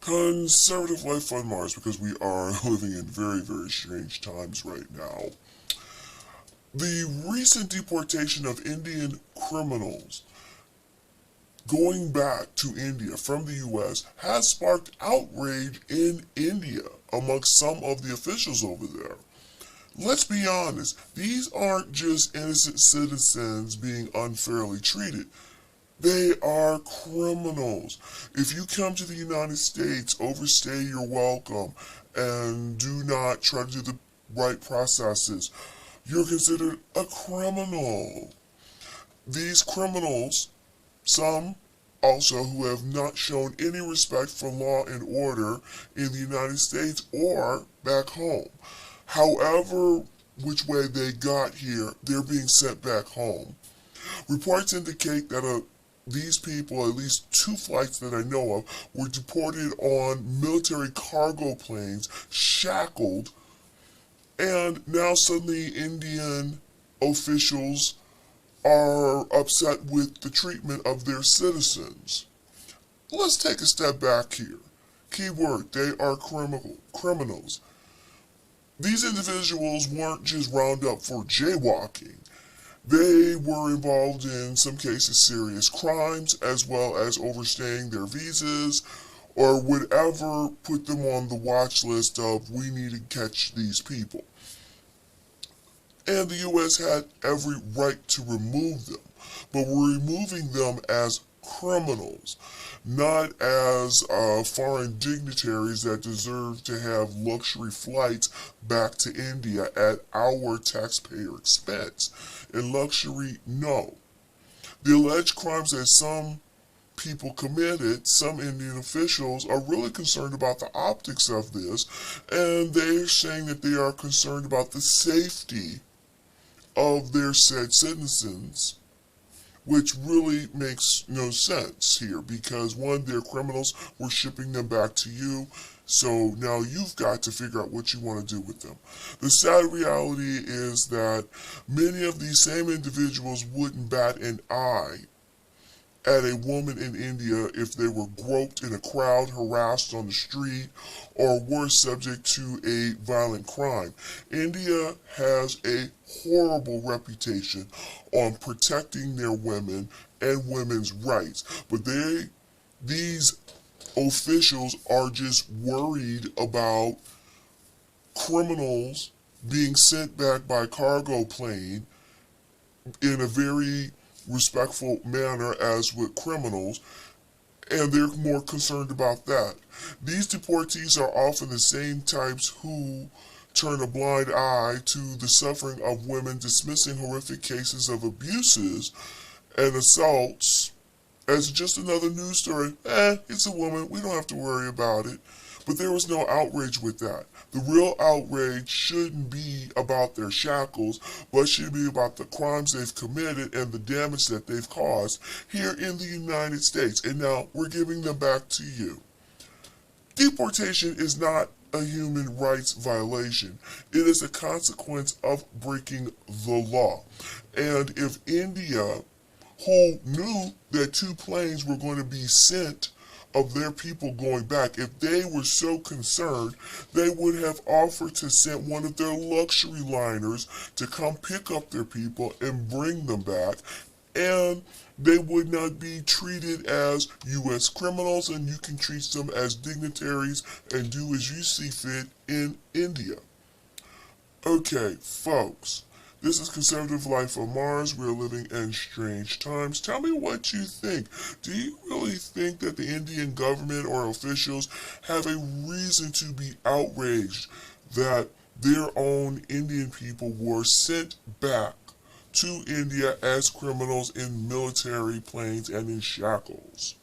Conservative life on Mars, because we are living in very, very strange times right now. The recent deportation of Indian criminals going back to India from the U.S. has sparked outrage in India amongst some of the officials over there. Let's be honest, these aren't just innocent citizens being unfairly treated. They are criminals. If you come to the United States, overstay your welcome, and do not try to do the right processes, you're considered a criminal. These criminals, some also who have not shown any respect for law and order in the United States or back home. However, which way they got here, they're being sent back home. Reports indicate that these people, at least 2 flights that I know of, were deported on military cargo planes, shackled, and now suddenly Indian officials are upset with the treatment of their citizens. Let's take a step back here. Keyword, they are criminals. These individuals weren't just rounded up for jaywalking. They were involved in some cases serious crimes, as well as overstaying their visas, or whatever put them on the watch list of we need to catch these people. And the U.S. had every right to remove them, but we're removing them as criminals, not as foreign dignitaries that deserve to have luxury flights back to India at our taxpayer expense. And luxury, no. The alleged crimes that some people committed, some Indian officials are really concerned about the optics of this, and they're saying that they are concerned about the safety of their said citizens, which really makes no sense here, because one, they're criminals, we're shipping them back to you, so now you've got to figure out what you want to do with them. The sad reality is that many of these same individuals wouldn't bat an eye at a woman in India if they were groped in a crowd, harassed on the street, or were subject to a violent crime. India has a horrible reputation on protecting their women and women's rights, but these officials are just worried about criminals being sent back by cargo plane in a very respectful manner as with criminals, and they're more concerned about that. These deportees are often the same types who turn a blind eye to the suffering of women, dismissing horrific cases of abuses and assaults as just another news story. It's a woman, we don't have to worry about it. But there was no outrage with that. The real outrage shouldn't be about their shackles, but should be about the crimes they've committed and the damage that they've caused here in the United States. And now we're giving them back to you. Deportation is not a human rights violation. It is a consequence of breaking the law. And if India, who knew that 2 planes were going to be sent of their people going back, if they were so concerned, they would have offered to send one of their luxury liners to come pick up their people and bring them back, and they would not be treated as U.S. criminals, and you can treat them as dignitaries and do as you see fit in India. Okay, folks. This is Conservative Life on Mars. We're living in strange times. Tell me what you think. Do you really think that the Indian government or officials have a reason to be outraged that their own Indian people were sent back to India as criminals in military planes and in shackles?